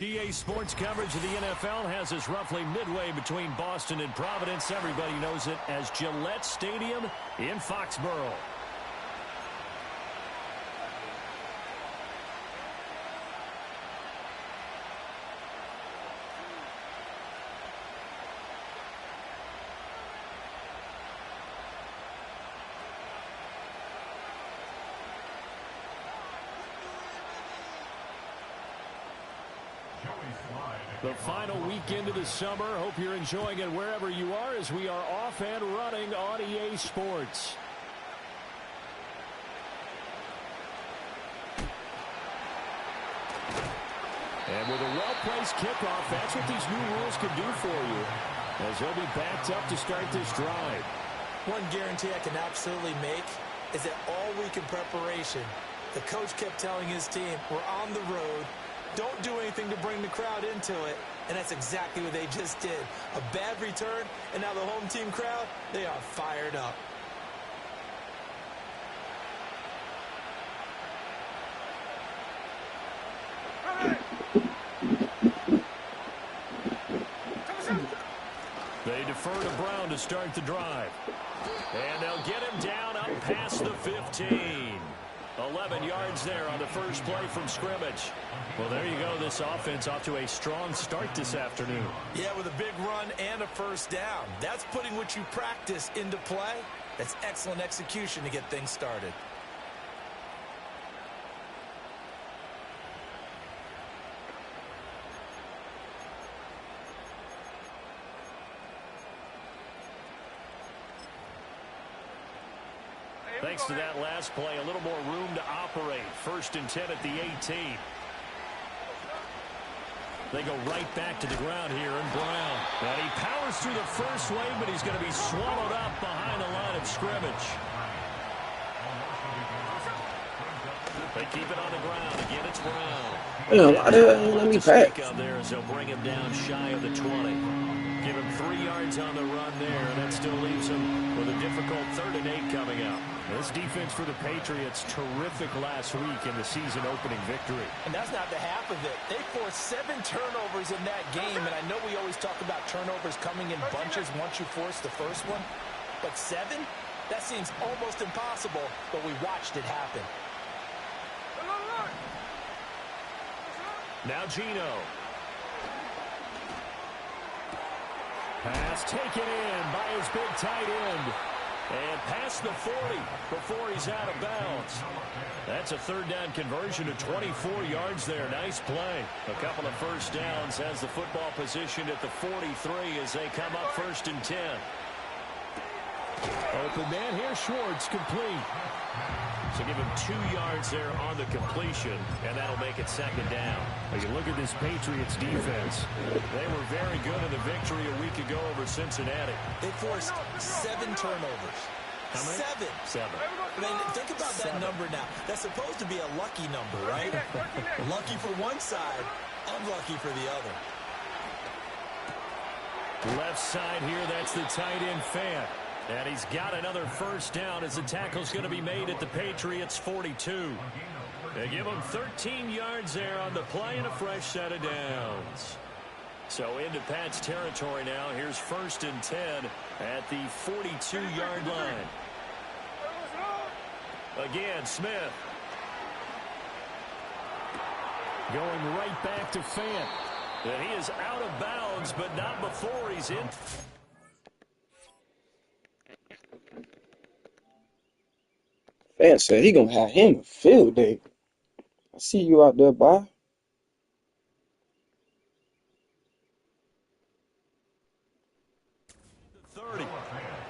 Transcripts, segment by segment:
EA Sports coverage of the NFL has us roughly midway between Boston and Providence. Everybody knows it as Gillette Stadium in Foxborough. The final weekend of the summer. Hope you're enjoying it wherever you are as we are off and running on EA Sports. And with a well-placed kickoff, that's what these new rules can do for you, as they'll be backed up to start this drive. One guarantee I can absolutely make is that all week in preparation, the coach kept telling his team, we're on the road. Don't do anything to bring the crowd into it. And that's exactly what they just did. A bad return, and now the home team crowd, they are fired up. They defer to Brown to start the drive. And they'll get him down up past the 15. 11 yards there on the first play from scrimmage. Well, there you go. This offense off to a strong start this afternoon. Yeah, with a big run and a first down. That's putting what you practice into play. That's excellent execution to get things started. Thanks to that last play, a little more room to operate. 1st and 10 at the 18. They go right back to the ground here, and Brown. And he powers through the first wave, but he's going to be swallowed up behind the line of scrimmage. They keep it on the ground. Again, it's Brown. Let me pack. There as they'll bring him down shy of the 20. Give him 3 yards on the run there, and that still leaves him with a difficult 3rd and 8 coming up. This defense for the Patriots, terrific last week in the season-opening victory. And that's not the half of it. They forced 7 turnovers in that game, and I know we always talk about turnovers coming in bunches once you force the first one. But 7? That seems almost impossible, but we watched it happen. Now Gino. Pass taken in by his big tight end. And past the 40 before he's out of bounds. That's a 3rd down conversion to 24 yards there. Nice play. A couple of first downs has the football positioned at the 43 as they come up 1st and 10. Open man here, Schwartz, complete. So give him 2 yards there on the completion, and that'll make it 2nd down. As you look at this Patriots defense, they were very good in the victory a week ago over Cincinnati. They forced 7 turnovers. How many? 7. I mean, think about that number now. That's supposed to be a lucky number, right? Lucky for one side, unlucky for the other. Left side here, that's the tight end Fant. And he's got another first down as the tackle's going to be made at the Patriots 42. They give him 13 yards there on the play and a fresh set of downs. So into Pat's territory now. Here's 1st and 10 at the 42-yard line. Again, Smith. Going right back to Fant. And he is out of bounds, but not before he's in. Fant said he gonna have him a field day. I see you out there, boy.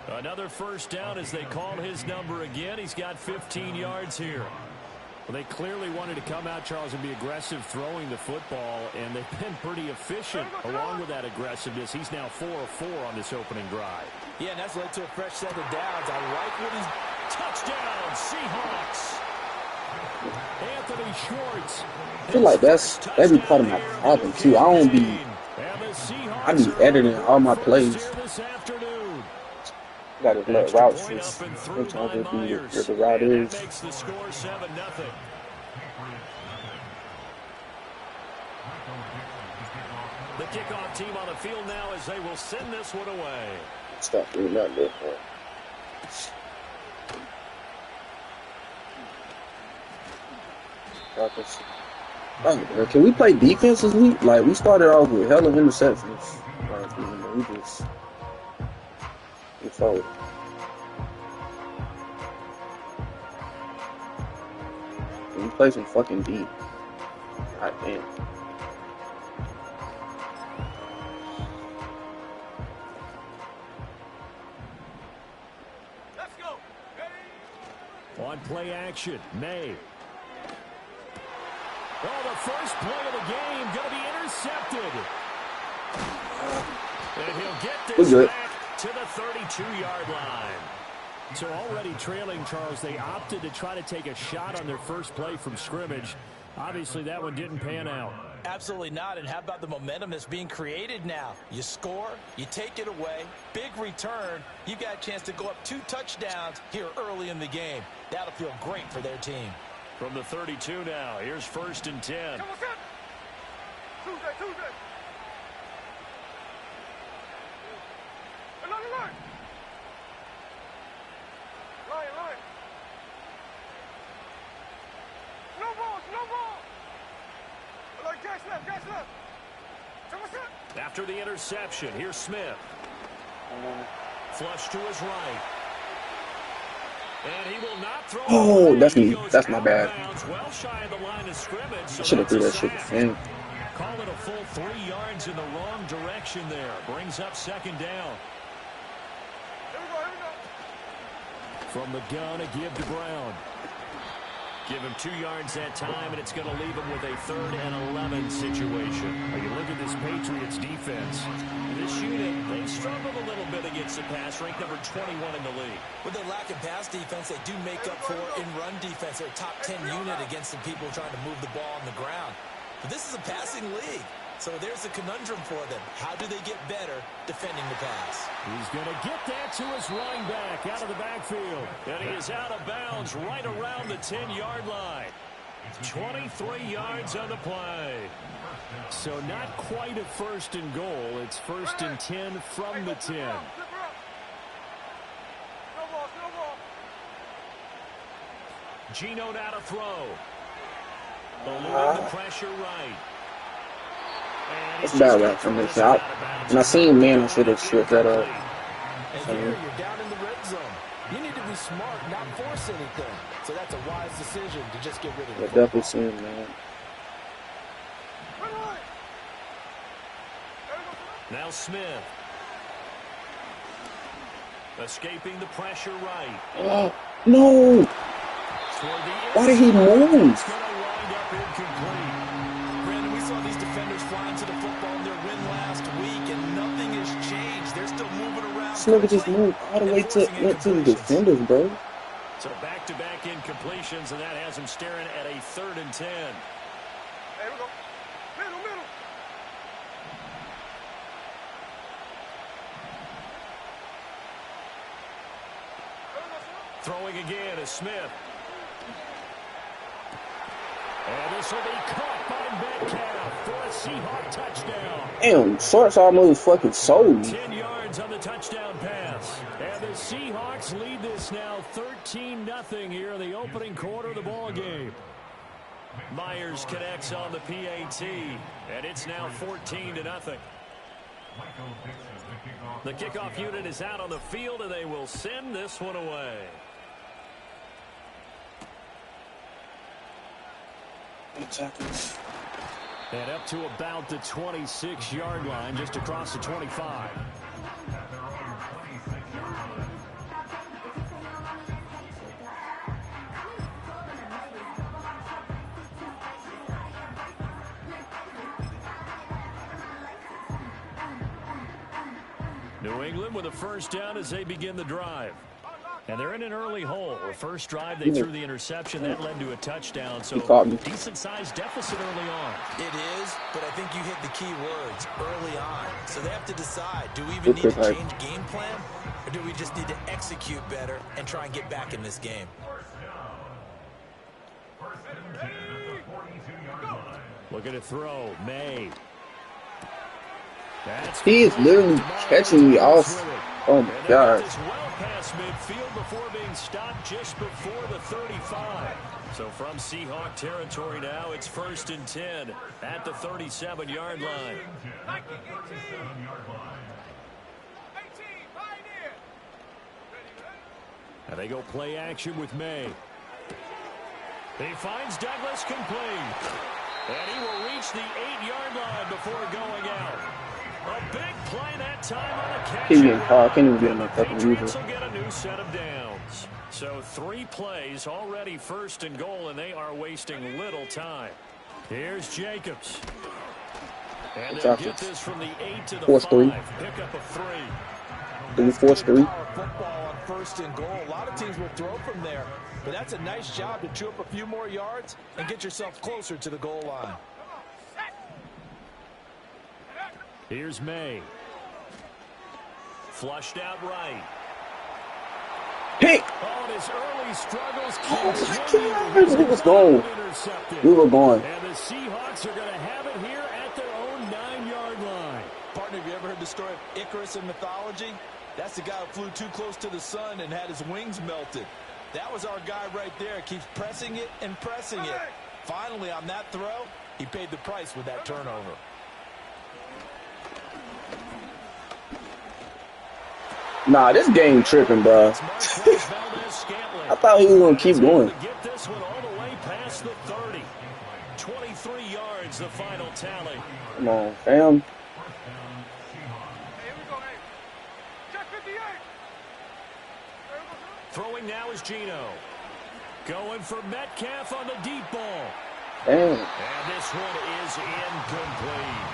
Another first down as they call his number again. He's got 15 yards here. Well, they clearly wanted to come out, Charles, and be aggressive throwing the football, and they've been pretty efficient along with that aggressiveness. He's now 4 of 4 on this opening drive. Yeah, and that's led to a fresh set of downs. I like what he's... Touchdown, Seahawks. Anthony Schwartz. I feel like that'd be part of my problem too. I be editing all my plays. Gotta let routes just sometimes it be where the route is. Makes the score 7-0. kickoff team on the field now as they will send this one away. Stop doing that, man. Can we play defense this week? Like, we started off with hella interceptions. Like, we followed. We play some fucking D. God damn. Let's go. On play action, May. Oh, the first play of the game going to be intercepted. And he'll get this back to the 32-yard line. So already trailing, Charles, they opted to try to take a shot on their first play from scrimmage. Obviously, that one didn't pan out. Absolutely not. And how about the momentum that's being created now? You score, you take it away, big return. You got a chance to go up 2 touchdowns here early in the game. That'll feel great for their team. From the 32 now, here's 1st and 10. Tuesday. Another line. Line. No ball. Like catch left. After the interception, here's Smith. Flush to his right. And he will not throw. Oh, that's me. That's my bad. Well shy of the line of scrimmage. So I should have threw that shit to him. Call it a full 3 yards in the wrong direction there. Brings up 2nd down. Here we go. From the gun, a give to Brown. Give him 2 yards that time, and it's going to leave him with a 3rd and 11 situation. When you look at this Patriots defense, this unit, they struggled a little bit against the pass, ranked number 21 in the league. With their lack of pass defense, they do make up for in run defense. They're a top 10 unit against the people trying to move the ball on the ground. But this is a passing league. So there's a conundrum for them. How do they get better defending the pass? He's going to get that to his running back out of the backfield. And he is out of bounds right around the 10-yard line. 23 yards on the play. So not quite a 1st and goal. It's 1st and 10 from the 10. No ball. Geno now to throw. Eluding the pressure right. It's bad right from this out. And I seen, man, I should have stripped that up. And here you're down in the red zone. You need to be smart, not force anything. So that's a wise decision to just get rid of it. Definitely seen, man. Now Smith. Escaping the pressure right. Oh, no! Why did he move? Brandon, we saw these defenders flying to the football in their win last week, and nothing has changed. They're still moving around. This nigga just moved all the way to the defenders, bro. So back-to-back incompletions, and that has him staring at a 3rd and 10. There we go. Middle. Throwing again is Smith. And this will be caught by Metcalf for a Seahawk touchdown. Damn, Shorts almost fucking sold me. 10 yards on the touchdown pass. And the Seahawks lead this now 13-0 here in the opening quarter of the ball game. Myers connects on the PAT, and it's now 14-0. The kickoff unit is out on the field, and they will send this one away. And up to about the 26-yard line, just across the 25. New England with a 1st down as they begin the drive. And they're in an early hole. The first drive, they threw the interception. That led to a touchdown. So decent-sized deficit early on. It is, but I think you hit the key words, early on. So they have to decide, do we even need to change game plan? Or do we just need to execute better and try and get back in this game? Looking to throw. May. He is literally catching me off. Oh my God. Well past midfield before being stopped just before the 35. So from Seahawk territory now, it's 1st and 10 at the 37-yard line. And they go play action with May. He finds Douglas complete. And he will reach the 8-yard line before going out. A big play that time on a catch. He's getting caught. Can't even get him a couple Patriots will get a new set of downs. So 3 plays already 1st and goal, and they are wasting little time. Here's Jacobs. And they'll get this from the 8 to the 5. Pick up a 3. Do we force 3? Football on 1st and goal. A lot of teams will throw from there, but that's a nice job to chew up a few more yards and get yourself closer to the goal line. Here's May. Flushed out right. Pick! Oh, his early struggles We was going. We were going. And the Seahawks are going to have it here at their own 9-yard line. Partner, have you ever heard the story of Icarus in mythology? That's the guy who flew too close to the sun and had his wings melted. That was our guy right there. Keeps pressing it and pressing it. Finally, on that throw, he paid the price with that turnover. Nah, this game tripping, bro. I thought he was going to keep going. Get this one all the way past the 30. 23 yards, the final tally. Come on, fam. Throwing now is Geno. Going for Metcalf on the deep ball. Damn. And this one is incomplete.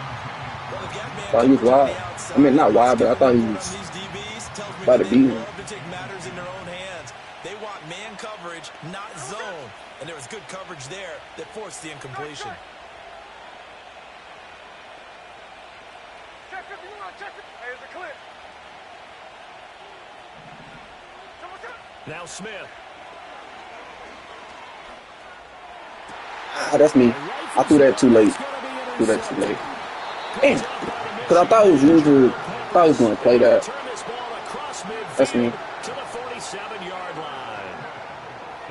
Thought he was wide. I mean, not wide, but I thought he was about to beat him. They want man coverage, not zone. And there was good coverage there that forced the incompletion. Now Smith. Ah, that's me. I threw that too late. Damn. Because I thought he was going to play that. That's me. To the 47-yard line.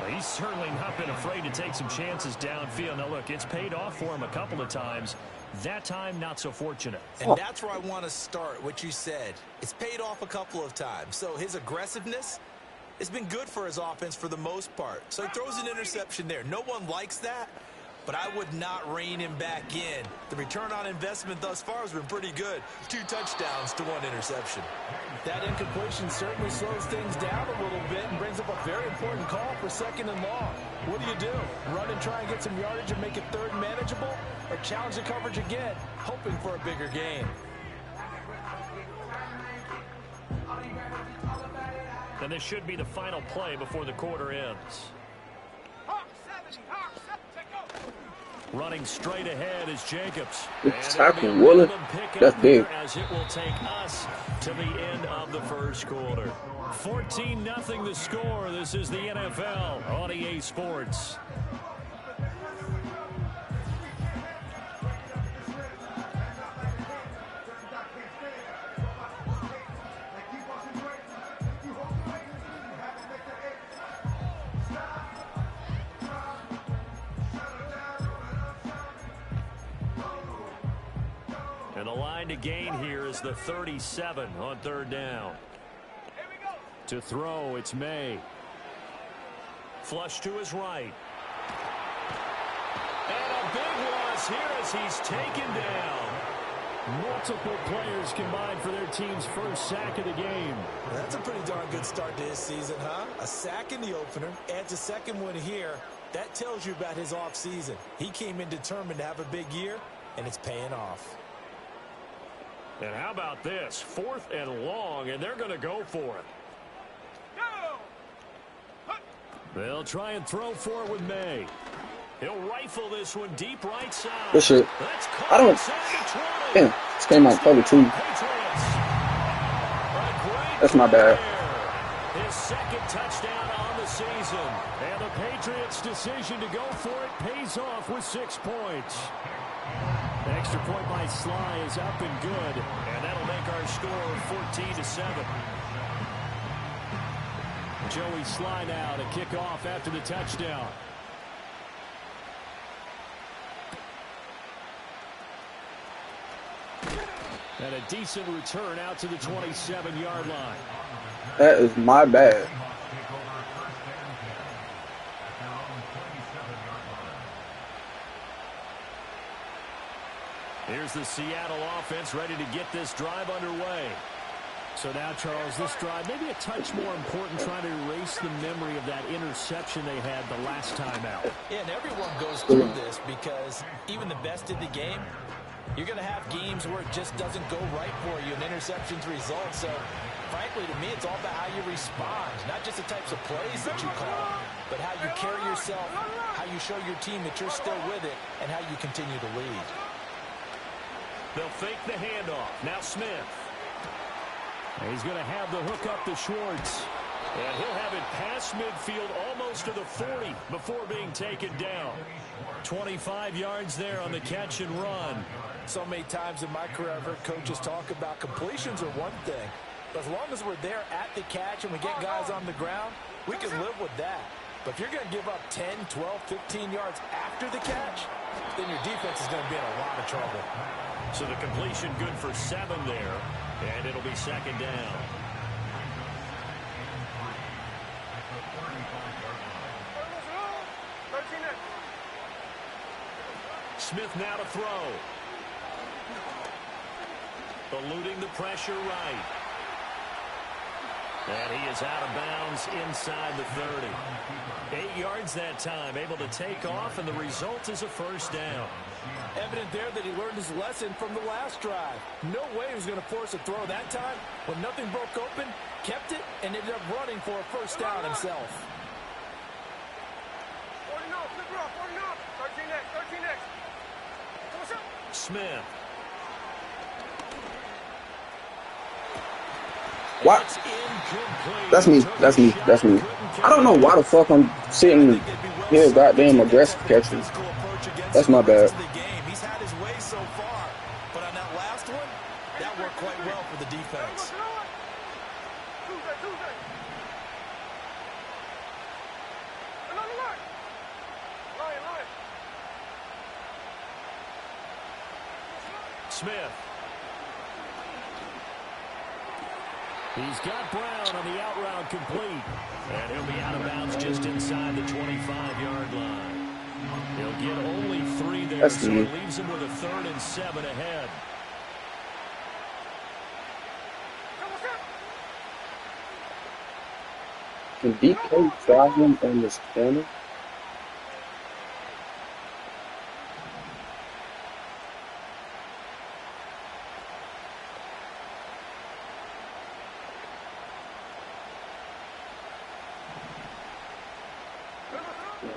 Well, he's certainly not been afraid to take some chances downfield. Now, look, it's paid off for him a couple of times. That time, not so fortunate. And that's where I want to start, what you said. It's paid off a couple of times. So his aggressiveness, it's been good for his offense for the most part. So he throws an interception there. No one likes that, but I would not rein him back in. The return on investment thus far has been pretty good. 2 touchdowns to 1 interception. That incompletion certainly slows things down a little bit and brings up a very important call for 2nd and long. What do? Run and try and get some yardage and make it 3rd and manageable? Or challenge the coverage again, hoping for a bigger gain? And this should be the final play before the quarter ends. Running straight ahead is Jacobs. It's tackle, Willer. That's big. As it will take us to the end of the first quarter. 14-0 the score. This is the NFL on EA Sports. And the line to gain here is the 37 on 3rd down. To throw, it's May. Flush to his right. And a big loss here as he's taken down. Multiple players combined for their team's first sack of the game. That's a pretty darn good start to his season, huh? A sack in the opener, adds a 2nd one here. That tells you about his offseason. He came in determined to have a big year, and it's paying off. And how about this? 4th and long, and they're going to go for it. They'll try and throw for it with May. He'll rifle this one deep right side. Good shit. I don't. Damn, this came on cover 2. That's my bad. His 2nd touchdown on the season. And the Patriots' decision to go for it pays off with 6 points. Extra point by Sly is up and good, and that'll make our score 14-7. Joey Sly now to kick off after the touchdown. And a decent return out to the 27-yard line. That is my bad. Here's the Seattle offense ready to get this drive underway. So now, Charles, this drive maybe a touch more important, trying to erase the memory of that interception they had the last time out. Yeah, and everyone goes through this because even the best in the game, you're going to have games where it just doesn't go right for you and interceptions result. So, frankly, to me, it's all about how you respond, not just the types of plays that you call, but how you carry yourself, how you show your team that you're still with it, and how you continue to lead. They'll fake the handoff. Now Smith. And he's going to have the hook up to Schwartz. And he'll have it past midfield almost to the 40 before being taken down. 25 yards there on the catch and run. So many times in my career I've heard coaches talk about completions are one thing. But as long as we're there at the catch and we get guys on the ground, we can live with that. But if you're going to give up 10, 12, 15 yards after the catch, then your defense is going to be in a lot of trouble. So the completion good for 7 there, and it'll be second down. Smith now to throw. Eluding the pressure right. And he is out of bounds inside the 30. 8 yards that time, able to take off, and the result is a first down. Evident there that he learned his lesson from the last drive. No way he was going to force a throw that time. When nothing broke open, kept it, and ended up running for a first down himself. 13 next. Smith. What? That's me. That's me. That's me. I don't know why the fuck I'm sitting here goddamn aggressive catching. That's my bad. He's had his way so far, but on that last one, that worked quite well for the defense. Smith. He's got Brown on the out route complete. And he'll be out of bounds just inside the 25-yard line. He'll get only 3 there, so it leaves him with a 3rd and 7 ahead. Can DK try him on this corner?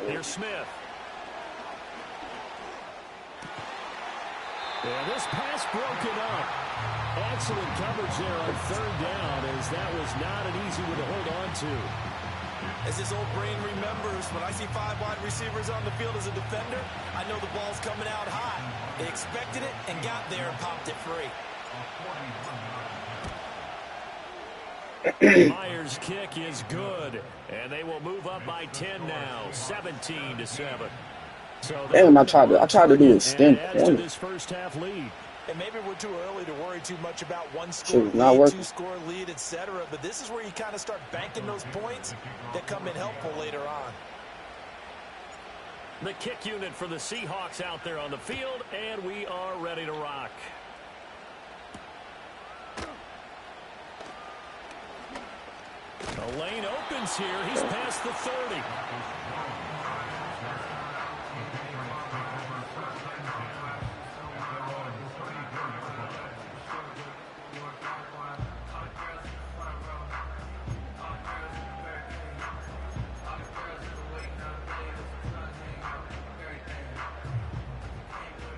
Here's Smith. And this pass broken up. Excellent coverage there on 3rd down, as that was not an easy one to hold on to. As this old brain remembers, when I see 5 wide receivers on the field as a defender, I know the ball's coming out hot. They expected it and got there and popped it free. Myers' kick is good, and they will move up by 10 now, 17-7. So damn, I tried to do extend corner. This first half lead. And maybe we're too early to worry too much about one-score lead, 2-score lead, etc. But this is where you kind of start banking those points that come in helpful later on. The kick unit for the Seahawks out there on the field, and we are ready to rock. The lane opens here. He's past the 30.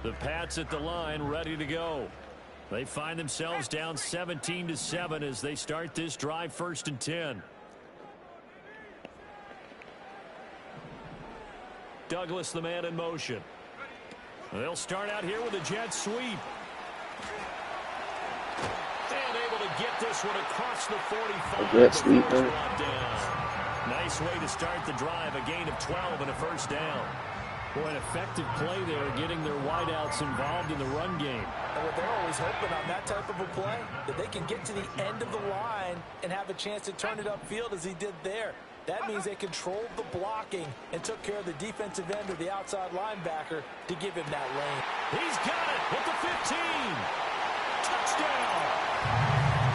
The Pats at the line, ready to go. They find themselves down 17-7 as they start this drive, 1st and 10. Douglas, the man in motion. They'll start out here with a jet sweep. And able to get this one across the 45. A jet sweep, man. Nice way to start the drive. A gain of 12 and a first down. Boy, an effective play there, getting their wideouts involved in the run game. And what they're always hoping on that type of a play, that they can get to the end of the line and have a chance to turn it upfield as he did there. That means they controlled the blocking and took care of the defensive end or the outside linebacker to give him that lane. He's got it at the 15. Touchdown.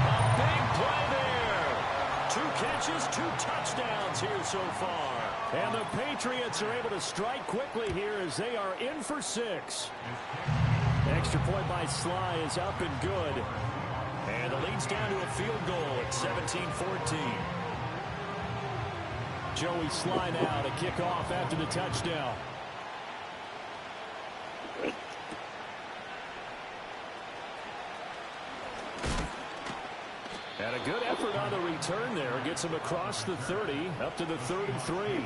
A big play there. 2 catches, 2 touchdowns here so far. And the Patriots are able to strike quickly here as they are in for 6. Extra point by Sly is up and good. And the lead's down to a field goal at 17-14. Joey Sly now to kick off after the touchdown. And a good effort on the return there. Gets him across the 30, up to the 33.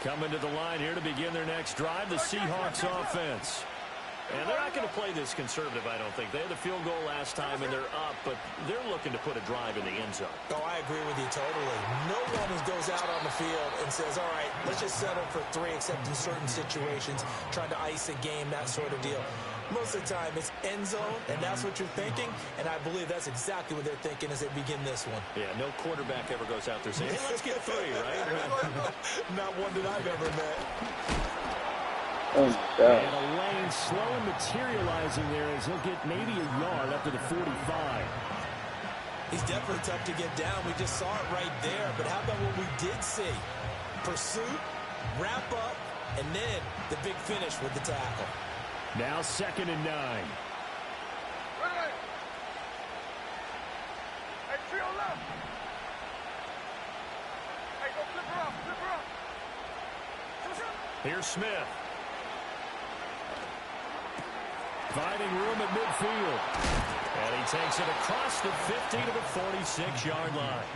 Coming to the line here to begin their next drive, the Seahawks offense. And they're not going to play this conservative, I don't think. They had a field goal last time, and they're up, but they're looking to put a drive in the end zone. Oh, I agree with you totally. No one goes out on the field and says, all right, let's just settle for 3, except in certain situations, trying to ice a game, that sort of deal. Most of the time, it's end zone, and that's what you're thinking, and I believe that's exactly what they're thinking as they begin this one. Yeah, no quarterback ever goes out there saying, hey, let's get 3, right? Not one that I've ever met. Oh, my God. And a lane slow materializing there as he'll get maybe a yard up to the 45. He's definitely tough to get down. We just saw it right there. But how about what we did see? Pursuit, wrap up, and then the big finish with the tackle. Now 2nd and 9. Ready? Hey, trio left. Hey, go flip her up, flip her up. Here's Smith. Finding room at midfield. And he takes it across the 50 to the 46-yard line.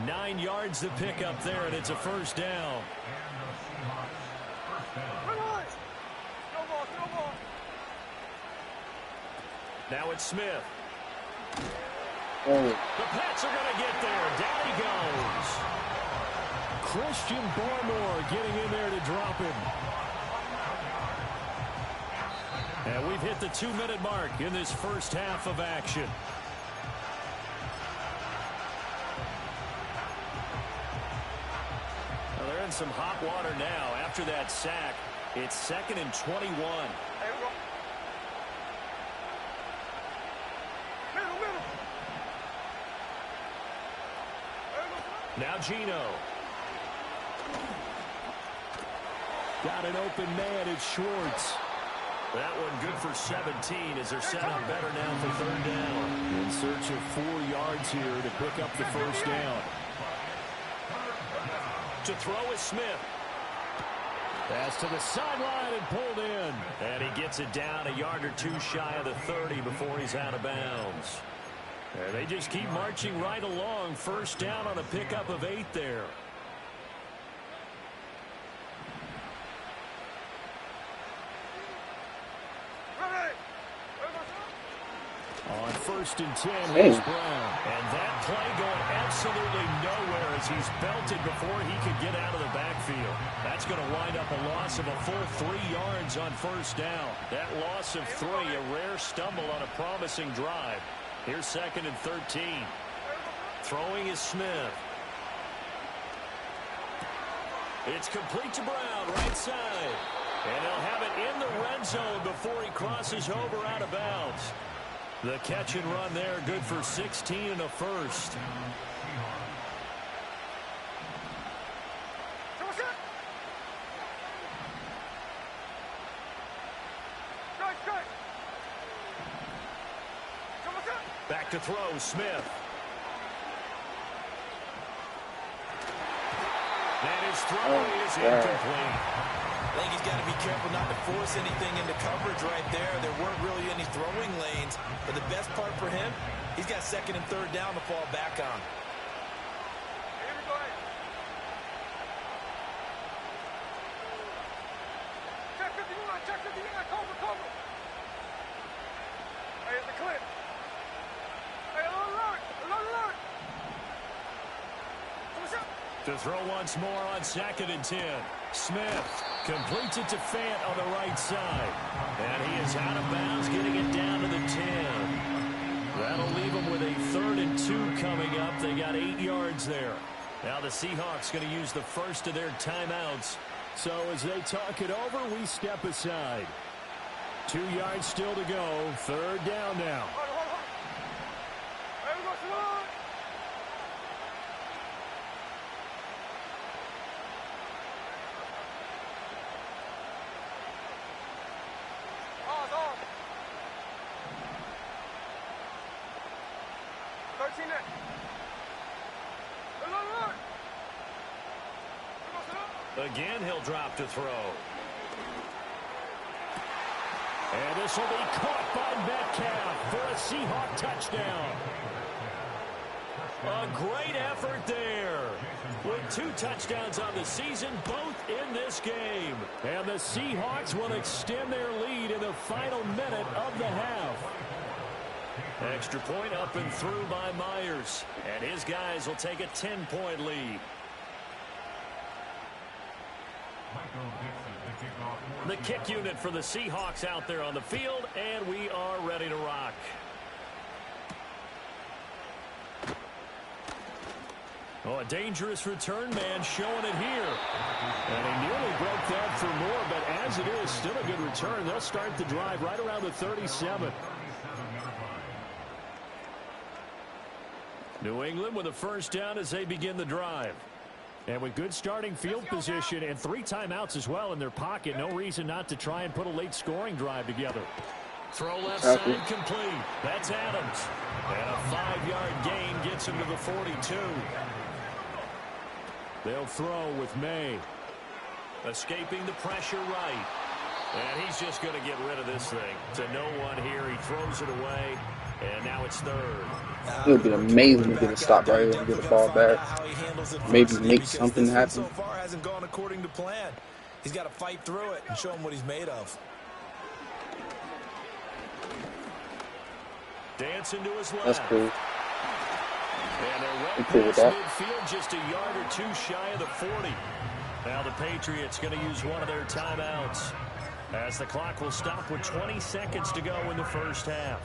9 yards to pick up there, and it's a first down. Now it's Smith. Oh. The Pats are going to get there. Down he goes. Christian Barmore getting in there to drop him. And we've hit the 2-minute mark in this first half of action. Well, they're in some hot water now. After that sack, it's 2nd and 21. Hey, we go. Middle. Now Gino. Got an open man. It's Schwartz. That one good for 17 as they're set up better now for 3rd down. In search of 4 yards here to pick up the first down. To throw is Smith. Pass to the sideline and pulled in. And he gets it down a yard or 2 shy of the 30 before he's out of bounds. And they just keep marching right along. First down on a pickup of 8 there. On 1st and 10, here's Brown. And that play going absolutely nowhere as he's belted before he could get out of the backfield. That's going to wind up a loss of a full 3 yards on first down. That loss of 3, a rare stumble on a promising drive. Here's 2nd and 13. Throwing is Smith. It's complete to Brown, right side. And he'll have it in the red zone before he crosses over out of bounds. The catch and run there, good for 16 and a first. Back to throw, Smith. And his throw is God. incomplete. I think he's got to be careful not to force anything into coverage right there. There weren't really any throwing lanes. But the best part for him, he's got second and third down to fall back on. Here we go. Check 51. Check 51. Cover. Hey, it's a clip. Hey, alert. To throw once more on 2nd and 10. Smith completes it to Fant on the right side. And he is out of bounds, getting it down to the 10. That'll leave them with a 3rd and 2 coming up. They got 8 yards there. Now the Seahawks going to use the first of their timeouts. So as they talk it over, we step aside. 2 yards still to go. 3rd down now. Hold. Hey, we go, Simone. Off. 13 next. Alert. We go, Simone. Again, he'll drop to throw. And this will be caught by Metcalf for a Seahawk touchdown. A great effort there. With 2 touchdowns on the season, both in this game. And the Seahawks will extend their lead in the final minute of the half. Extra point up and through by Myers. And his guys will take a 10-point lead. The kick unit for the Seahawks out there on the field, and we are ready to rock. Oh, a dangerous return man showing it here. And he nearly broke that for more, but as it is, still a good return. They'll start the drive right around the 37. New England with a first down as they begin the drive. And with good starting field position and 3 timeouts as well in their pocket, no reason not to try and put a late scoring drive together. Throw left side complete. That's Adams. And a 5-yard gain gets him to the 42. They'll throw with May. Escaping the pressure right. And he's just going to get rid of this thing. To no one here. He throws it away. And now it's 3rd. It would be amazing to get a stop right here and get a ball back. Maybe make something happen. So far hasn't gone according to plan. He's got to fight through it and show him what he's made of. Dancing to his left. That's cool. And they're well I'm cool with past that. midfield, just a yard or 2 shy of the 40. Now the Patriots going to use one of their timeouts, as the clock will stop with 20 seconds to go in the first half.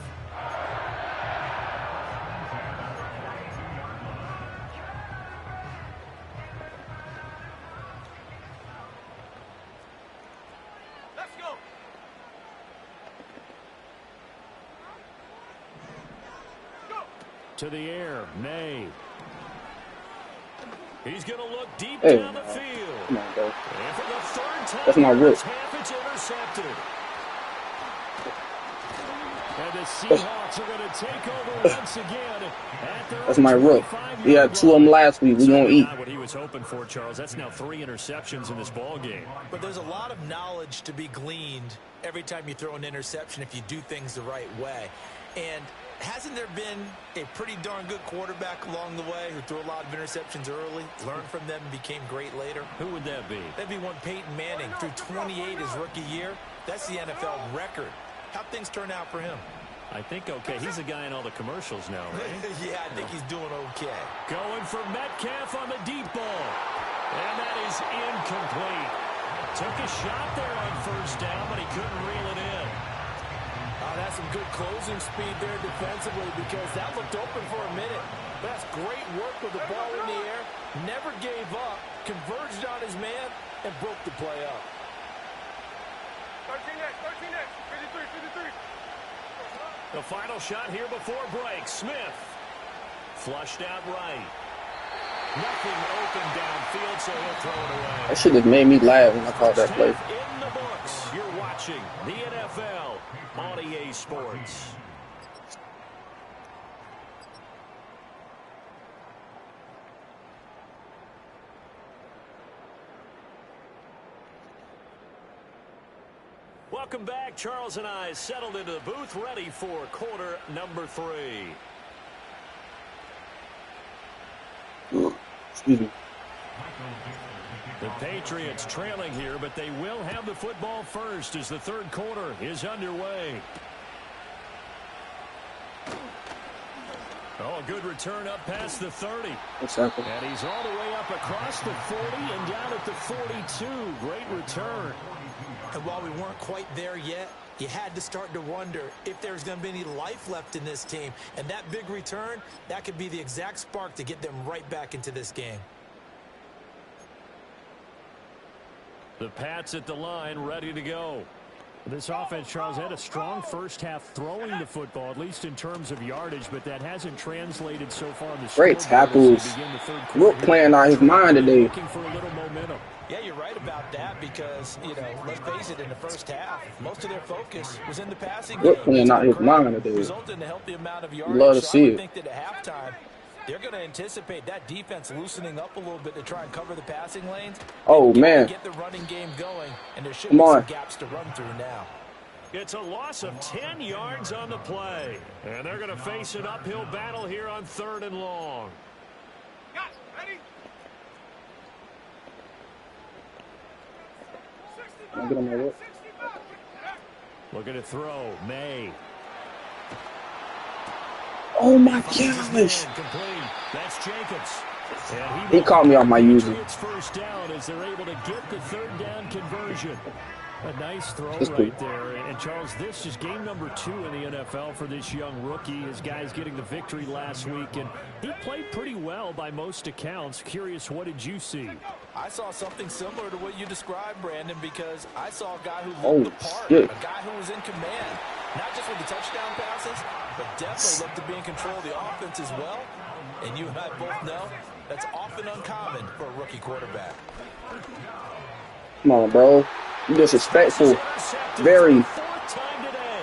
Let's go. To the air, May. He's going to look deep Hey, down the field. Come on, bro. And for the 3rd time, That's my rip. half, it's intercepted. And the Seahawks are going to take over once again at their That's my rook. 25-yard We had 2 of them last week. We gonna eat. Not what he was hoping for, Charles. That's now 3 interceptions in this ball game. But there's a lot of knowledge to be gleaned every time you throw an interception if you do things the right way. And hasn't there been a pretty darn good quarterback along the way who threw a lot of interceptions early, learned from them, and became great later? Who would that be? That'd be one Peyton Manning. Threw 28 his rookie year. That's the NFL record. How'd things turn out for him? I think okay. He's a guy in all the commercials now, right? Yeah, I think he's doing okay. Going for Metcalf on the deep ball. And that is incomplete. Took a shot there on first down, but he couldn't reel it in. That's some good closing speed there defensively, because that looked open for a minute. That's great work with the ball in the air. Never gave up, converged on his man, and broke the play up. 13 next. 53. The final shot here before break. Smith flushed out right. Nothing open downfield, so he'll throw it away. That shit just made me laugh when I called that play. In the books, you're watching the NFL on EA Sports. Welcome back. Charles and I settled into the booth, ready for quarter number 3. Excuse me. The Patriots trailing here, but they will have the football first as the third quarter is underway. Oh, a good return up past the 30. Exactly. And he's all the way up across the 40 and down at the 42. Great return. And while we weren't quite there yet, you had to start to wonder if there's going to be any life left in this team. And that big return, that could be the exact spark to get them right back into this game. The Pats at the line, ready to go. This offense, Charles, had a strong first half throwing the football, at least in terms of yardage, but that hasn't translated so far in the great tackles. Rook playing out his mind today. Looking for a little momentum. Yeah, you're right about that because, you know, let's face it, in the first half, most of their focus was in the passing game. Rook playing out his mind today. Resulted in a healthy amount of yardage. Love to see I would it. think that at halftime, they're going to anticipate that defense loosening up a little bit to try and cover the passing lanes. Oh, man. Get the running game going, and there should Come be on. some gaps to run through now. It's a loss of 10 yards on the play. And they're going to face an uphill battle here on 3rd and long. Yes, ready? I'll get on my work. Looking to throw. May. Oh, my Finds his gosh. man, complete. That's Jacobs. And He caught me on my user. Patriots first down as they're able to get the 3rd down conversion. A nice throw That's right cool. there. And, Charles, this is game number 2 in the NFL for this young rookie. His guys getting the victory last week, and he played pretty well by most accounts. Curious, what did you see? I saw something similar to what you described, Brandon, because I saw a guy who Oh, looked the part, shit. a guy who was in command, not just with the touchdown passes, but definitely looked to be in control of the offense as well. And you and I both know that's often uncommon for a rookie quarterback. Come on, bro. You disrespectful. Intercepted Very. for the 4th time today.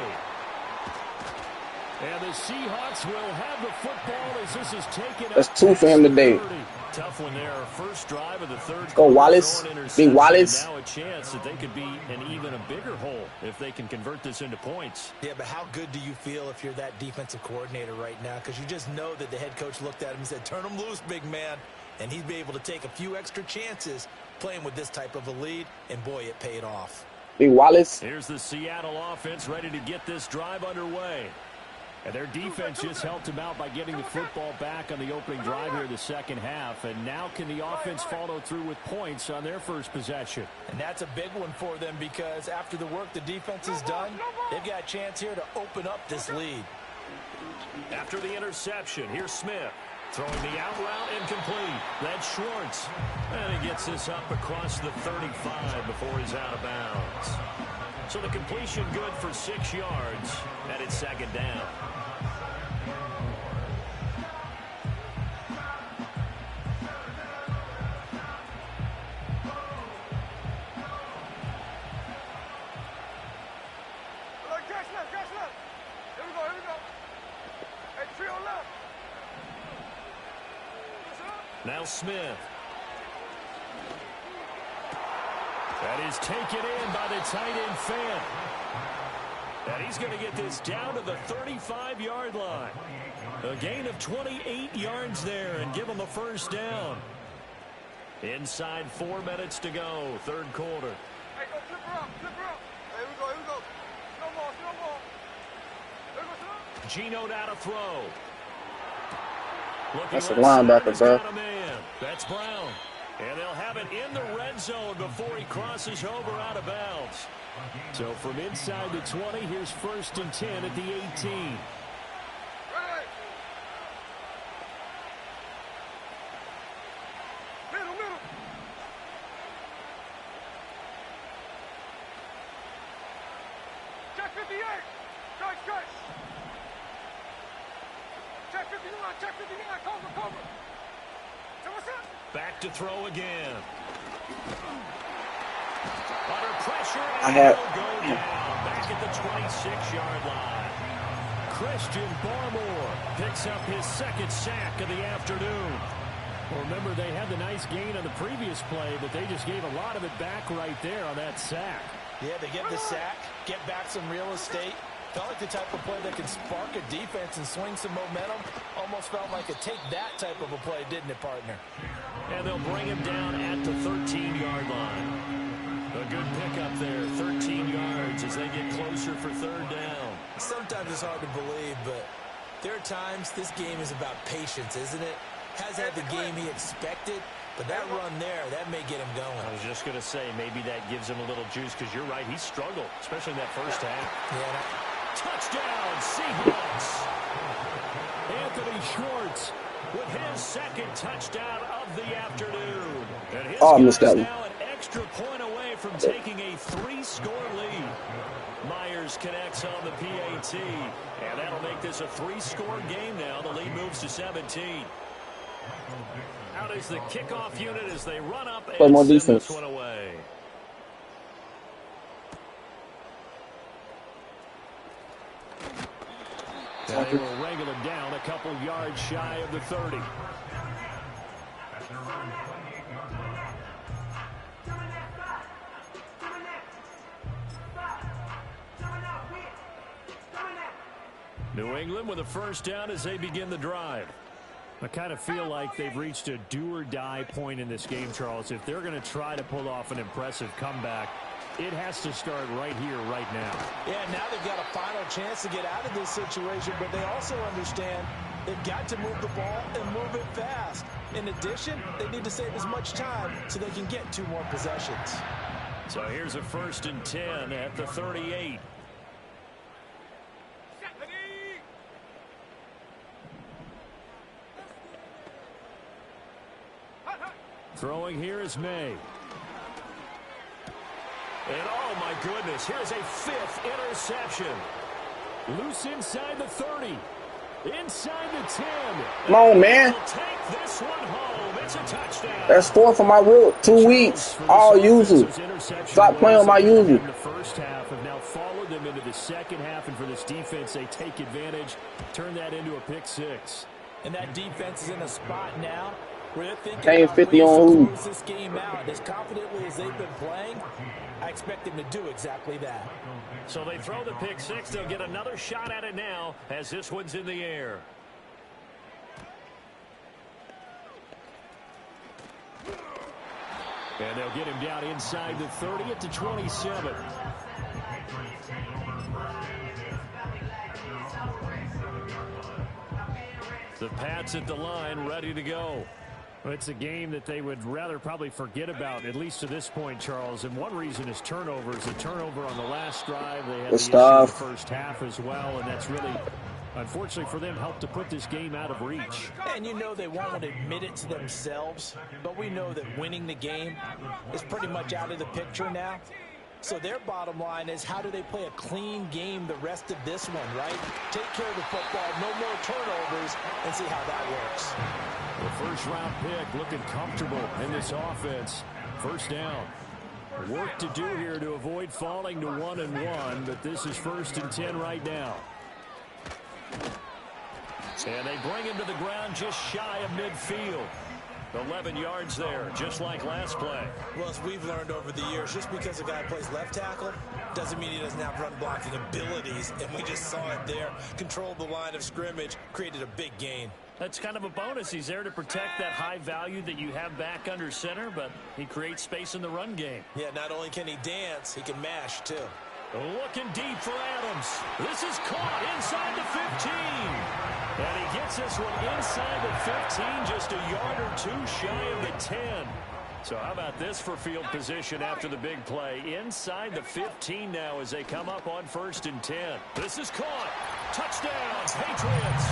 And the Seahawks will have the football as this is taken That's up 2 for past him the today. 30. Tough one there. First drive of the 3rd Go quarter, Wallace. throw an Big interception, Wallace. and now a chance that they could be in even a bigger hole if they can convert this into points. Yeah, but how good do you feel if you're that defensive coordinator right now? Because you just know that the head coach looked at him and said, turn him loose, big man. And he'd be able to take a few extra chances playing with this type of a lead. And, boy, it paid off. Big Wallace. Here's the Seattle offense ready to get this drive underway. And their defense just helped them out by getting the football back on the opening drive here in the second half. And now can the offense follow through with points on their first possession? And that's a big one for them because after the work the defense has done, they've got a chance here to open up this lead. After the interception, here's Smith. Throwing the out route incomplete. That's Schwartz. And he gets this up across the 35 before he's out of bounds. So the completion good for 6 yards. And it's 2nd down. Catch left. Here we go. Hey, trio left. Now Smith. That is taken in by the tight end Fant. And he's going to get this down to the 35-yard line. A gain of 28 yards there and give him a first down. Inside 4 minutes to go, 3rd quarter. Hey, go flip her up. Here we go. Snowball. Here we go, Geno out of throw. Looking That's a left side, linebacker, he's bro. got a man. That's Brown. And they'll have it in the red zone before he crosses over out of bounds. So from inside the 20, here's 1st and 10 at the 18. Ready. Middle. Check 58. Stretch. Check 59. Cover. So what's up? Back to throw again. Under pressure. I have- He'll go down. Back at the 26-yard line. Christian Barmore picks up his 2nd sack of the afternoon. Well, remember, they had the nice gain on the previous play, but they just gave a lot of it back right there on that sack. Yeah, they get the sack, get back some real estate. Felt like the type of play that can spark a defense and swing some momentum. Almost felt like a take-that type of a play, didn't it, partner? And they'll bring him down at the 13-yard line. A good pickup there, 13 yards as they get closer for third down. Sometimes it's hard to believe, but there are times this game is about patience, isn't it? Has had the game he expected, but that run there, that may get him going. I was just going to say, maybe that gives him a little juice, because you're right, he struggled, especially in that first half. Yeah. Touchdown, Seahawks. Anthony Schwartz with his second touchdown of the afternoon. And his I missed that one. now an extra point away from taking a 3-score lead. Myers connects on the PAT, and that'll make this a 3-score game now. The lead moves to 17. Out is the kickoff unit as they run up and more send defense. this one away. And they will wrangle him down a couple yards shy of the 30. New England with a first down as they begin the drive. I kind of feel like they've reached a do-or-die point in this game, Charles. If they're going to try to pull off an impressive comeback, it has to start right here, right now. Yeah, now they've got a final chance to get out of this situation, but they also understand they've got to move the ball and move it fast. In addition, they need to save as much time so they can get 2 more possessions. So here's a 1st and 10 at the 38. Throwing here is May. And oh my goodness, here's a 5th interception. Loose inside the 30. Inside the 10. Come on, man. Take this one home. It's a touchdown. That's 4 for my real 2 weeks. All user. Stop playing on my user. In the first half have now followed them into the second half, and for this defense, they take advantage, turn that into a pick 6. And that defense is in a spot now where they're thinking Paying about 50 ways on to who? close this game out. As confidently as they've been playing, I expect them to do exactly that. So they throw the pick 6. They'll get another shot at it now as this one's in the air. And they'll get him down inside the 30 at the 27. The Pats at the line, ready to go. Well, it's a game that they would rather probably forget about, at least to this point, Charles. And one reason is turnovers. A turnover on the last drive. They had the issue in the first half as well, and that's really, unfortunately for them, helped to put this game out of reach. And you know they won't admit it to themselves, but we know that winning the game is pretty much out of the picture now. So their bottom line is, how do they play a clean game the rest of this one, right? Take care of the football, no more turnovers, and see how that works. The first-round pick looking comfortable in this offense. First down. Work to do here to avoid falling to 1-1, but this is 1st and 10 right now. And they bring him to the ground just shy of midfield. 11 yards there, just like last play. Well, as we've learned over the years, just because a guy plays left tackle doesn't mean he doesn't have run blocking abilities, and we just saw it there. Controlled the line of scrimmage, created a big gain. That's kind of a bonus. He's there to protect that high value that you have back under center, but he creates space in the run game. Yeah, not only can he dance, he can mash, too. Looking deep for Adams. This is caught inside the 15. And he gets this one inside the 15, just a yard or 2 shy of the 10. So how about this for field position after the big play? Inside the 15 now as they come up on 1st and 10. This is caught. Touchdown, Patriots.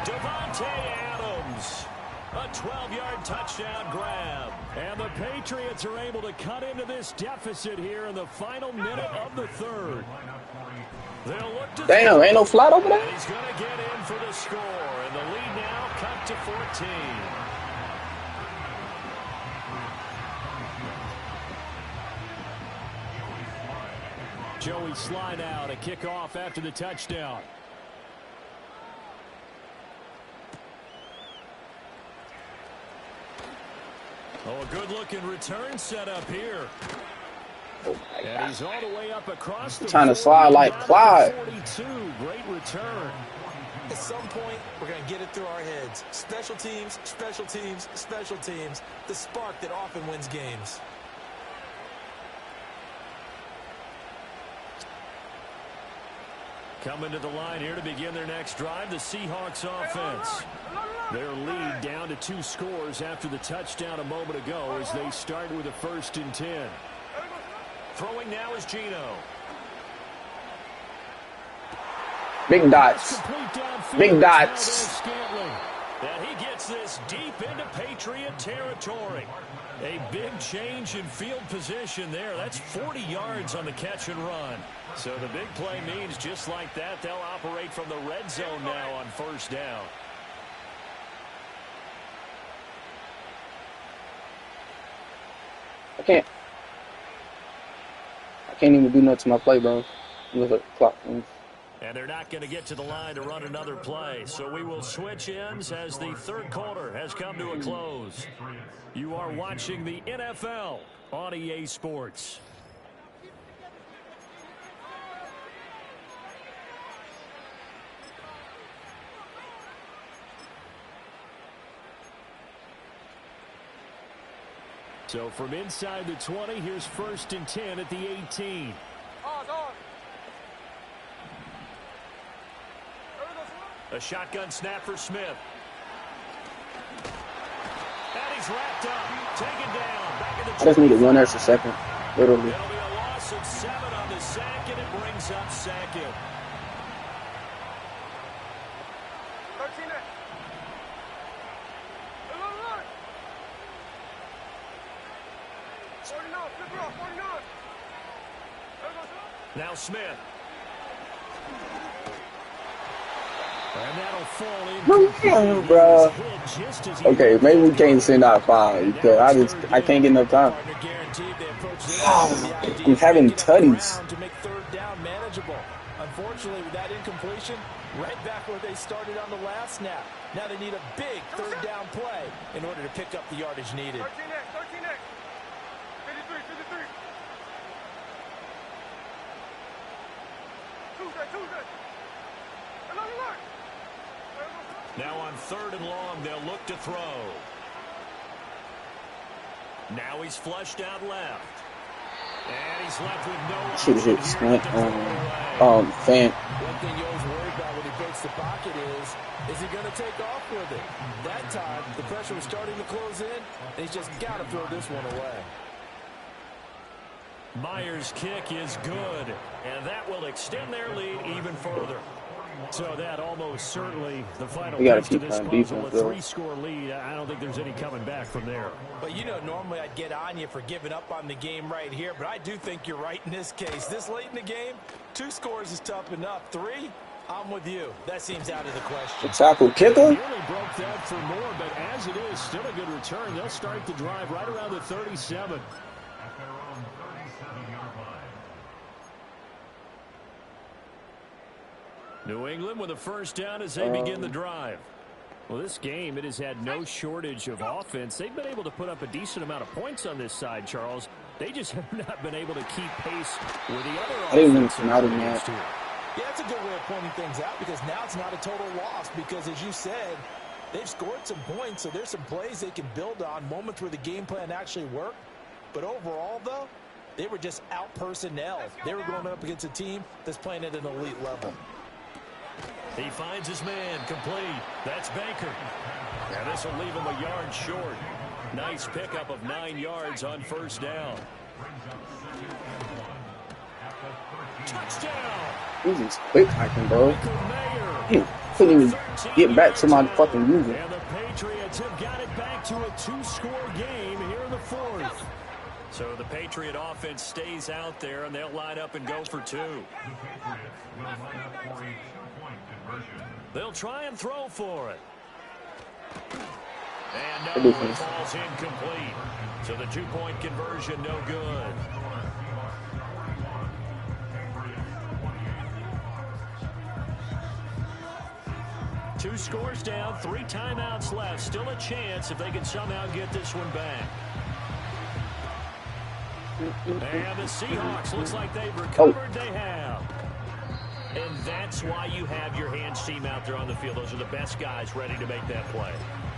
Davante Adams. A 12-yard touchdown grab. And the Patriots are able to cut into this deficit here in the final minute of the 3rd. They'll look to Damn, ain't no flat over there? He's going to get in for the score. And the lead now cut to 14. Joey Slye now to kick off after the touchdown. Oh, a good-looking return set up here. Oh my And God. he's all the way up across the Trying to slide like Clyde. 42. Great return. At some point, we're going to get it through our heads. Special teams, special teams, special teams. The spark that often wins games. Coming to the line here to begin their next drive, the Seahawks offense. Their lead down to 2 scores after the touchdown a moment ago as they start with a 1st and 10. Throwing now is Geno. Big dots. Big dots. And he gets this deep into Patriot territory. A big change in field position there. That's 40 yards on the catch and run. So the big play means just like that, they'll operate from the red zone now on 1st down. I can't even do nothing to my play, bro. Look at the clock. And they're not going to get to the line to run another play. So we will switch ends as the 3rd quarter has come to a close. You are watching the NFL on EA Sports. So from inside the 20, here's 1st and 10 at the 18. A shotgun snap for Smith. And he's wrapped up, taken down, back in the I just needed 1 extra second, literally. It'll be a loss of 7 on the sack, and it brings up 2nd. 13 Now Smith. And that'll fall in. Bro. Okay, maybe we can't send out 5 because I can't get enough time. I'm having tutties. To make 3rd down manageable. Unfortunately, with that incompletion, right back where they started on the last snap. Now they need a big 3rd down play in order to pick up the yardage needed. 13X. 53. Tuesday. Now on 3rd and long, they'll look to throw. Now he's flushed out left. And he's left with no. Should have hit Sprint fan. One thing you always worry about when he breaks the pocket is he going to take off with it? That time, the pressure was starting to close in, and he's just got to throw this one away. Myers' kick is good, and that will extend their lead even further. So that almost certainly the final We gotta piece to keep this playing puzzle, defense, a though. 3-score lead. I don't think there's any coming back from there. But you know, normally I'd get on you for giving up on the game right here, but I do think you're right in this case. This late in the game, 2 scores is tough enough. 3, I'm with you. That seems out of the question. Tackle kicker? He only broke that for more, but as it is, still a good return. They'll start the drive right around the 37. New England with a 1st down as they begin the drive. Well, this game, it has had no shortage of offense. They've been able to put up a decent amount of points on this side, Charles. They just have not been able to keep pace with the other I didn't offenses. even out in that. Yeah, that's a good way of pointing things out because now it's not a total loss because, as you said, they've scored some points, so there's some plays they can build on, moments where the game plan actually worked. But overall, though, they were just out-personnel. They were going up against a team that's playing at an elite level. He finds his man complete. That's Baker. And this will leave him a yard short. Nice pickup of 9 yards on 1st down. Touchdown. This is quick hacking, bro. Couldn't even get back to my fucking user. And the Patriots have got it back to a 2-score game here in the 4th. So the Patriot offense stays out there, and they'll line up and go for 2. They'll try and throw for it. And no, it falls incomplete. So the 2-point conversion, no good. Two scores down, 3 timeouts left. Still a chance if they can somehow get this one back. And the Seahawks looks like they've recovered. They have. And that's why you have your hands team out there on the field. Those are the best guys ready to make that play.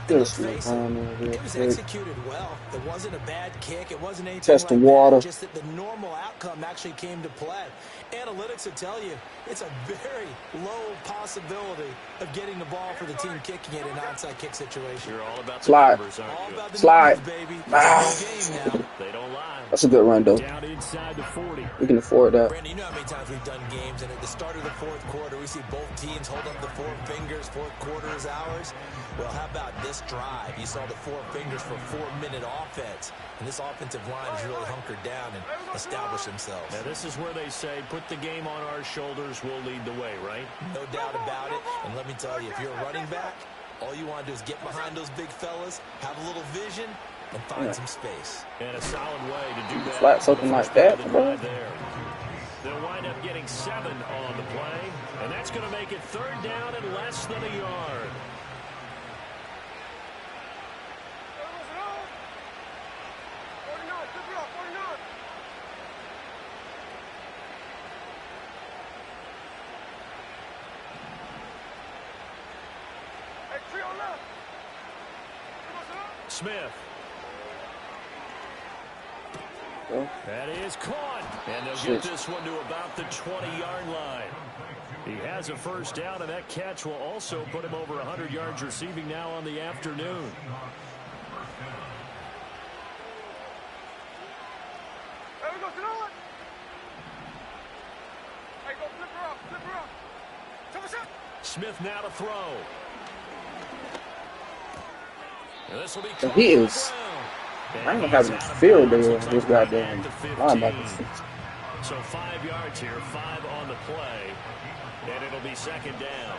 It was executed well. It wasn't a bad kick. It wasn't anything Test like the water. that. Just that the normal outcome actually came to play. Analytics will tell you it's a very low possibility of getting the ball for the team kicking it in an onside kick situation. You're all about the Slide. numbers, aren't All you? about the Slide. numbers, baby. Ah. It's a new game now. They don't lie. That's a good run, though. Down inside the 40. We can afford that. Brandon, you know how many times we've done games, and at the start of the fourth quarter, we see both teams hold up the four fingers, fourth quarter is ours. Well, how about this drive? You saw the four fingers for 4-minute offense, and this offensive line has really hunkered down and established themselves. Now, this is where they say, put the game on our shoulders, we'll lead the way, right? No doubt about it, and let me tell you, if you're a running back, all you want to do is get behind those big fellas, have a little vision, and find some space. And a solid way to do that. Flat something like that, bro. They'll wind up getting 7 on the play, and that's going to make it 3rd down and less than a yard. Smith. That is caught. And they'll get this one to about the 20-yard line. He has a 1st down, and that catch will also put him over 100 yards receiving now on the afternoon. Smith now to throw. And this will be He is. I ain't gonna have any field there with this goddamn linebacker. So 5 yards here, 5 on the play, and it'll be 2nd down.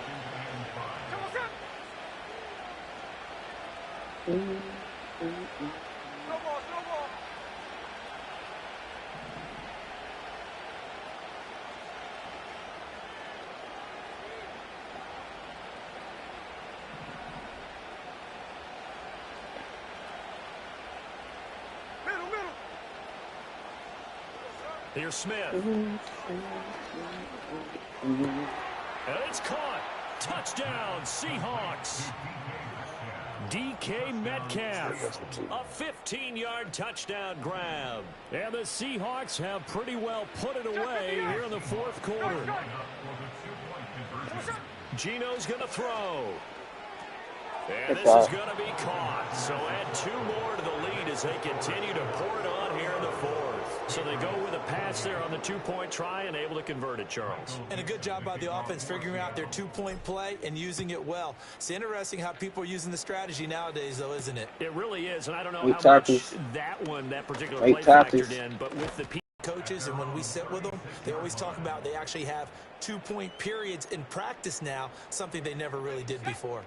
Here's Smith. And it's caught. Touchdown, Seahawks. DK Metcalf. A 15-yard touchdown grab. And the Seahawks have pretty well put it away here in the 4th quarter. Gino's going to throw. And this is going to be caught. So add 2 more to the lead as they continue to pour it on here in the 4th. So they go with a pass there on the 2-point try and able to convert it, Charles. And a good job by the offense figuring out their 2-point play and using it well. It's interesting how people are using the strategy nowadays, though, isn't it? It really is, and I don't know how much that particular play factored in, but with the coaches, and when we sit with them, they always talk about they actually have 2-point periods in practice now, something they never really did before.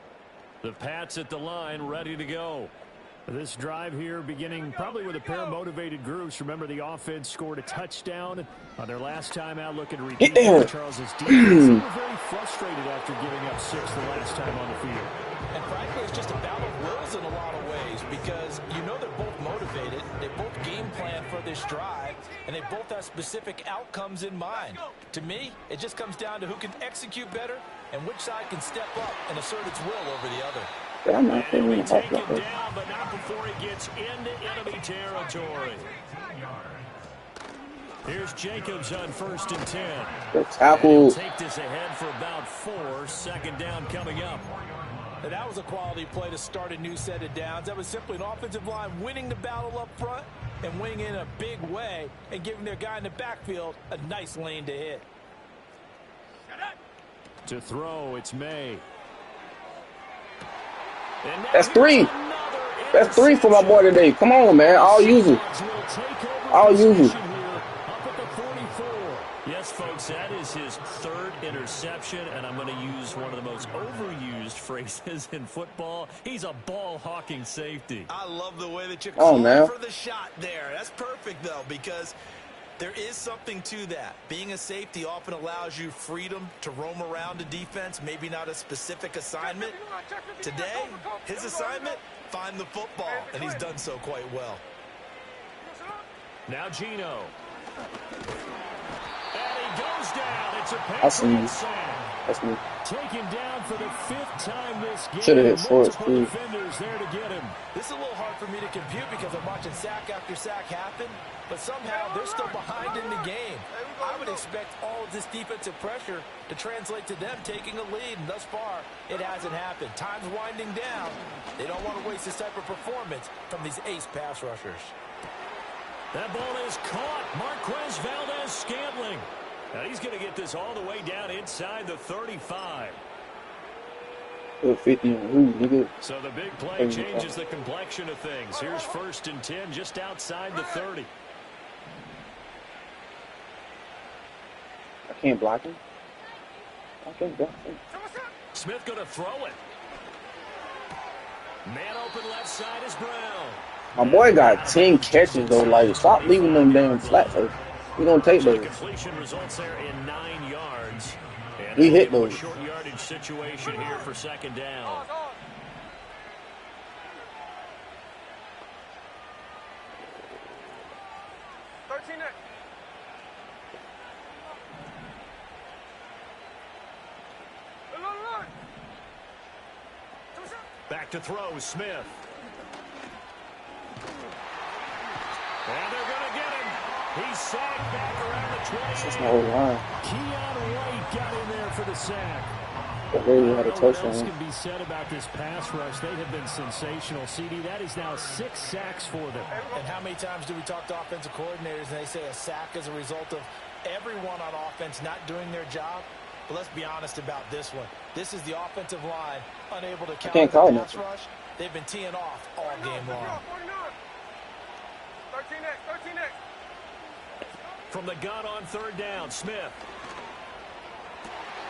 The Pats at the line, ready to go. This drive here beginning probably with a pair of motivated groups. Remember, the offense scored a touchdown on their last time out, looking to repeat Charles's defense. They were very frustrated after giving up 6 the last time on the field. And frankly, it's just a battle of wills in a lot of ways because you know they're both motivated. They both game plan for this drive, and they both have specific outcomes in mind. To me, it just comes down to who can execute better and which side can step up and assert its will over the other. I'm not He'll be taken down, but not before he gets into enemy territory. Here's Jacobs on 1st and 10. The tackle. Take this ahead for about 4. 2nd down coming up. And that was a quality play to start a new set of downs. That was simply an offensive line winning the battle up front and winning in a big way and giving their guy in the backfield a nice lane to hit. To throw, it's May. That's 3. That's 3 for my boy today. Come on, man. I'll use it. I'll use it. Yes, folks, that is his 3rd interception, and I'm going to use one of the most overused phrases in football. He's a ball-hawking safety. I love the way that you're calling for the shot there. That's perfect, though, because there is something to that. Being a safety often allows you freedom to roam around the defense, maybe not a specific assignment. Today, his assignment, find the football, and he's done so quite well. Now Geno. And he goes down. It's a I see you. Patriot sack. That's me. Taken down for the 5th time this game. Should have hit shorts, Multiple too. defenders there to get him. This is a little hard for me to compute because I'm watching sack after sack happen, but somehow they're still behind in the game. I would expect all of this defensive pressure to translate to them taking a lead, and thus far, it hasn't happened. Time's winding down. They don't want to waste this type of performance from these ace pass rushers. That ball is caught. Marquez Valdez-Scantling. Now he's going to get this all the way down inside the 35. Put 50 in who, nigga? So the big play changes the complexion of things. Here's 1st and 10 just outside the 30. I can't block him. I can't block him. Smith going to throw it. Man open left side is Brown. My boy got 10 catches, though. Like, stop leaving them damn flat. We're going to take So those. completion results there in 9 yards. And We hit a those. short yardage situation here for 2nd down. 13 next. Look. Back to throw, Smith. And they're going to get him. He's sacked back around the 20. That's my whole line. Keon White got in there for the sack. But they had a What else touchdown. can be said about this pass rush? They have been sensational. CD, that is now 6 sacks for them. And how many times do we talk to offensive coordinators and they say a sack is a result of everyone on offense not doing their job? But let's be honest about this one. This is the offensive line unable to counter can't call the pass nothing. rush. They've been teeing off all game long. 13 next. From the gun on 3rd down, Smith.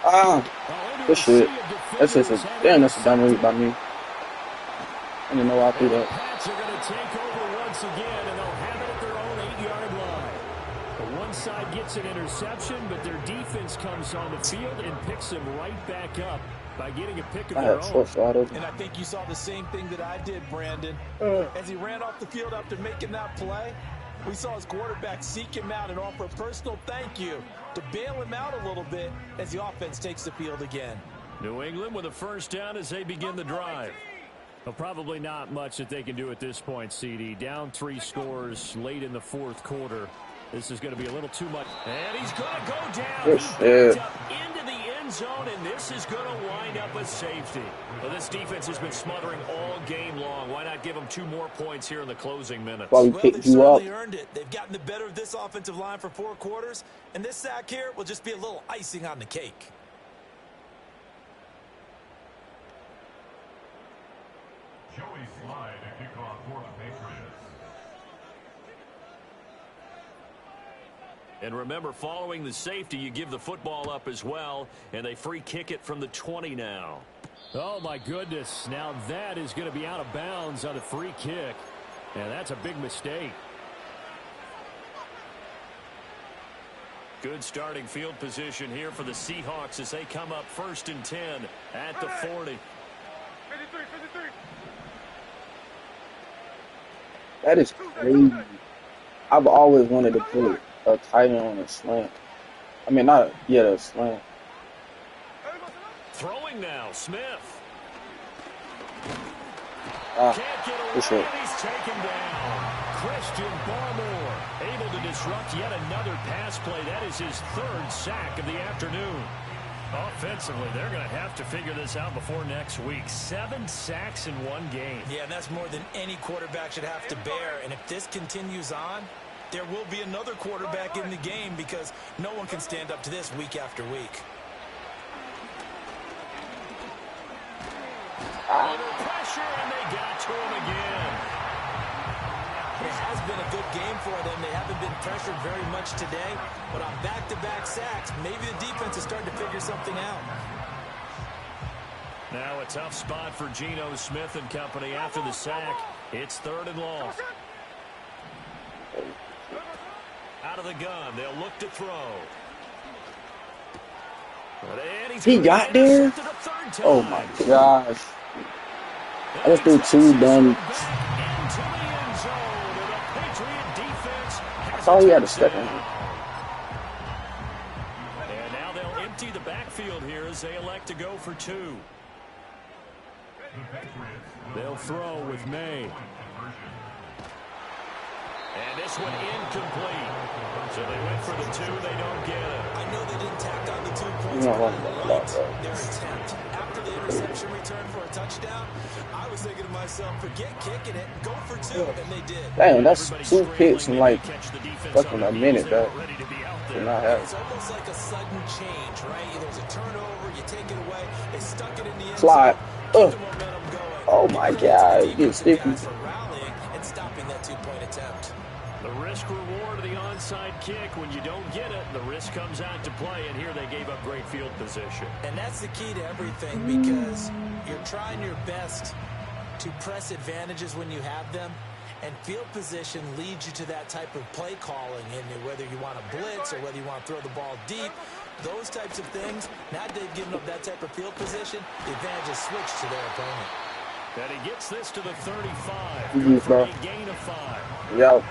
Ah, good shit. That's just a damn. That's a dumb read by me. I didn't know why I threw that. Pats are going to take over once again, and they'll have it at their own 8-yard line. The one side gets an interception, but their defense comes on the field and picks them right back up by getting a pick of I their had own. short side of And I think you saw the same thing that I did, Brandon. As he ran off the field after making that play, we saw his quarterback seek him out and offer a personal thank you to bail him out a little bit as the offense takes the field again. New England with a 1st down as they begin the drive. Well, probably not much that they can do at this point, CD. Down 3 scores late in the 4th quarter. This is going to be a little too much. And he's going to go down. Good He shit. backed up into the end zone, and this is going to wind up a safety. Well, this defense has been smothering all game long. Why not give them 2 more points here in the closing minutes? While we Well, picked they've you up. certainly earned it. They've gotten the better of this offensive line for 4 quarters, and this sack here will just be a little icing on the cake. Joey Slide to kick off for the Patriots. And remember, following the safety, you give the football up as well, and they free kick it from the 20 now. Oh, my goodness. Now that is going to be out of bounds on a free kick. And that's a big mistake. Good starting field position here for the Seahawks as they come up 1st and 10 at the 40. 53. That is crazy. I've always wanted to put a tight end on a slant. I mean, not yet a slant. Throwing now, Smith. Ah, Can't get good away, shit. and he's taken down. Christian Barmore able to disrupt yet another pass play. That is his 3rd sack of the afternoon. Offensively, they're going to have to figure this out before next week. 7 sacks in 1 game. Yeah, and that's more than any quarterback should have to bear. And if this continues on, there will be another quarterback in the game because no one can stand up to this week after week. Under pressure, and they got to him again. It has been a good game for them. They haven't been pressured very much today, but on back-to-back sacks, maybe the defense is starting to figure something out. Now a tough spot for Geno Smith and company after the sack. It's 3rd and long. Out of the gun, they'll look to throw. And he's He gonna got get there? intercepted a 3rd time. Oh my gosh. I just threw 2 dumb. Into the end zone, and the Patriot defense thought he had a step in. And now they'll empty the backfield here as they elect to go for 2. They'll throw with May. And this one incomplete. So they went for the 2. They don't get it. I know they didn't tack on the 2 points, but I liked their attempt. After the interception return for a touchdown, I was thinking to myself, forget kicking it, go for 2, and they did. Damn, that's 2 picks in like fucking a minute, that did not happen. It's almost like a sudden change, right? There's a turnover, you take it away, they stuck it in the end Slide. zone, keep the momentum going. Oh my God, you get sticky. For rallying and stopping that 2-point attempt. The risk reward of the onside kick. When you don't get it, the risk comes out to play, and here they gave up great field position. And that's the key to everything, because you're trying your best to press advantages when you have them, and field position leads you to that type of play calling, and whether you want to blitz or whether you want to throw the ball deep, those types of things. Now they've given up that type of field position, the advantage is switched to their opponent. And he gets this to the 35. Bro. Gain of 5. Y'all